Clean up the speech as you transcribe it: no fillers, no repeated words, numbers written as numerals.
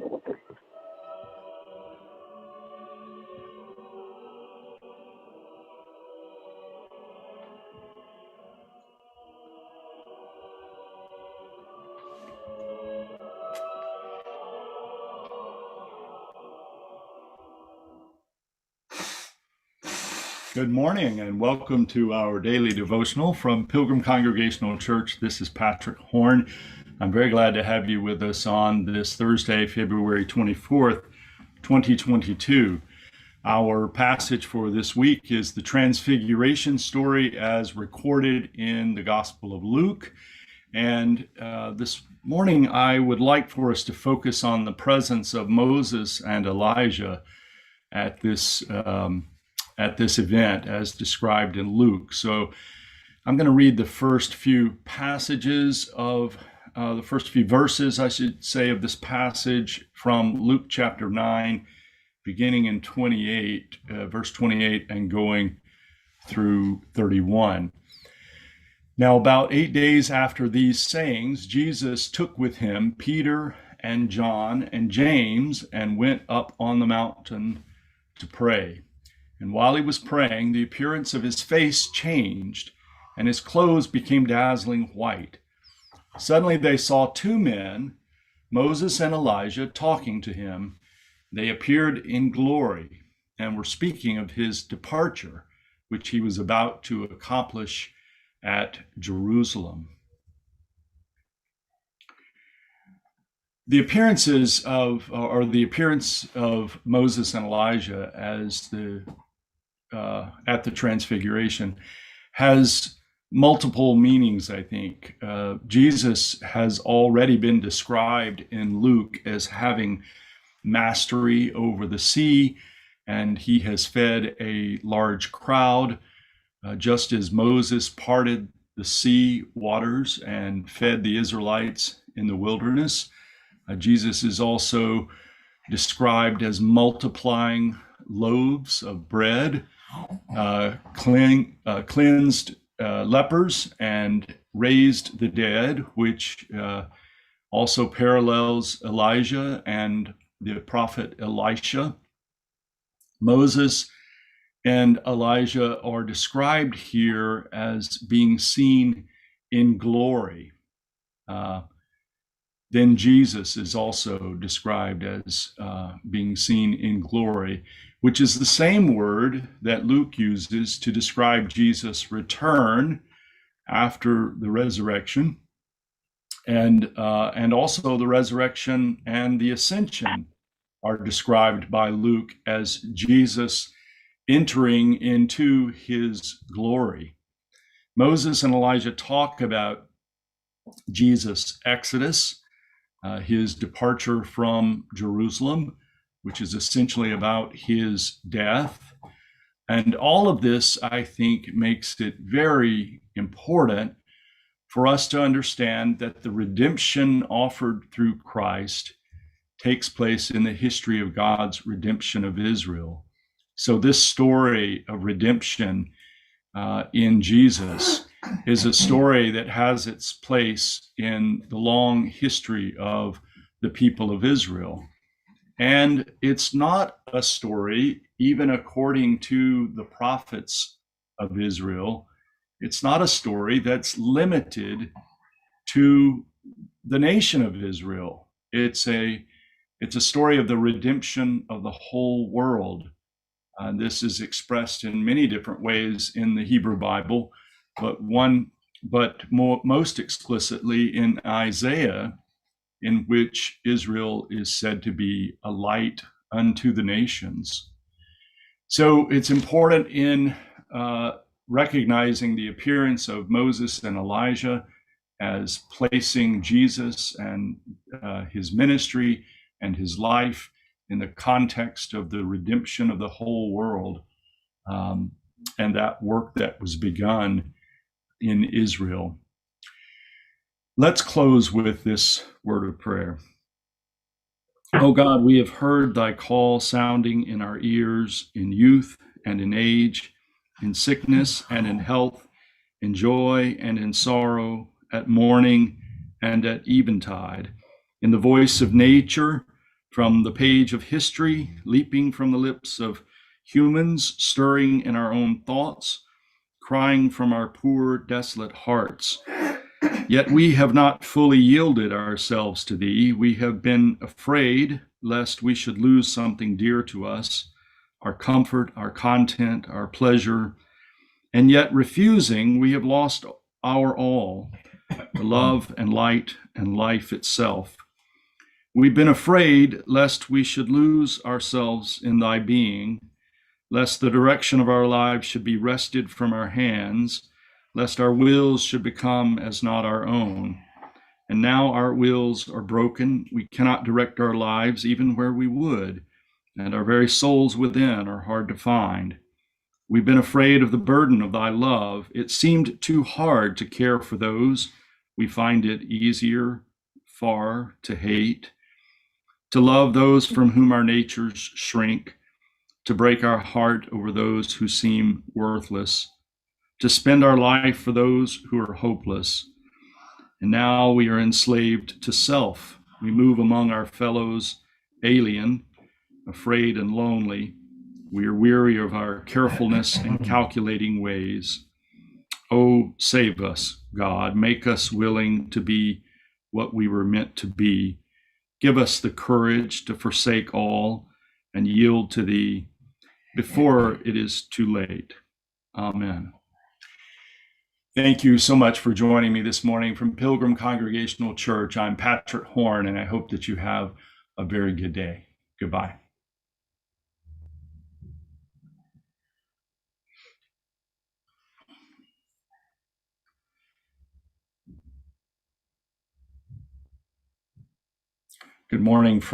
Good morning and welcome to our daily devotional from Pilgrim Congregational Church. This is Patrick Horn. I'm very glad to have you with us on this Thursday, February 24th, 2022. Our passage for this week is the Transfiguration story as recorded in the Gospel of Luke. And this morning, I would like for us to focus on the presence of Moses and Elijah at this event as described in Luke. So I'm going to read the first few passages of the first few verses, I should say, of this passage from Luke chapter 9, beginning in verse 28 and going through 31. Now, about 8 days after these sayings, Jesus took with him Peter and John and James and went up on the mountain to pray. And while he was praying, the appearance of his face changed, and his clothes became dazzling white. Suddenly they saw two men, Moses and Elijah, talking to him. They appeared in glory and were speaking of his departure, which he was about to accomplish at Jerusalem. The appearance of Moses and Elijah at the Transfiguration has multiple meanings, I think. Jesus has already been described in Luke as having mastery over the sea, and he has fed a large crowd, just as Moses parted the sea waters and fed the Israelites in the wilderness. Jesus is also described as multiplying loaves of bread, cleansed lepers, and raised the dead, which also parallels Elijah and the prophet Elisha. Moses and Elijah are described here as being seen in glory. Then Jesus is also described as being seen in glory, which is the same word that Luke uses to describe Jesus' return after the resurrection, and also the resurrection and the ascension are described by Luke as Jesus entering into his glory. Moses and Elijah talk about Jesus' exodus, his departure from Jerusalem, which is essentially about his death. And all of this, I think, makes it very important for us to understand that the redemption offered through Christ takes place in the history of God's redemption of Israel. So this story of redemption in Jesus is a story that has its place in the long history of the people of Israel. And it's not a story, even according to the prophets of Israel, it's not a story that's limited to the nation of Israel. It's a story of the redemption of the whole world. This is expressed in many different ways in the Hebrew Bible, but most explicitly in Isaiah, in which Israel is said to be a light unto the nations. So it's important in recognizing the appearance of Moses and Elijah as placing Jesus and his ministry and his life in the context of the redemption of the whole world, and that work that was begun in Israel. Let's close with this word of prayer. Oh God, we have heard thy call sounding in our ears in youth and in age, in sickness and in health, in joy and in sorrow, at morning and at eventide, in the voice of nature, from the page of history, leaping from the lips of humans, stirring in our own thoughts, crying from our poor, desolate hearts. Yet we have not fully yielded ourselves to thee. We have been afraid lest we should lose something dear to us, our comfort, our content, our pleasure. And yet, refusing, we have lost our all, the love and light and life itself. We've been afraid lest we should lose ourselves in thy being, lest the direction of our lives should be wrested from our hands, lest our wills should become as not our own. And now our wills are broken. We cannot direct our lives even where we would, and our very souls within are hard to find. We've been afraid of the burden of thy love. It seemed too hard to care for those. We find it easier far to hate, to love those from whom our natures shrink, to break our heart over those who seem worthless, to spend our life for those who are hopeless. And now we are enslaved to self. We move among our fellows, alien, afraid and lonely. We are weary of our carefulness and calculating ways. Oh, save us, God. Make us willing to be what we were meant to be. Give us the courage to forsake all and yield to thee before it is too late. Amen. Thank you so much for joining me this morning from Pilgrim Congregational Church. I'm Patrick Horn, and I hope that you have a very good day. Goodbye. Good morning.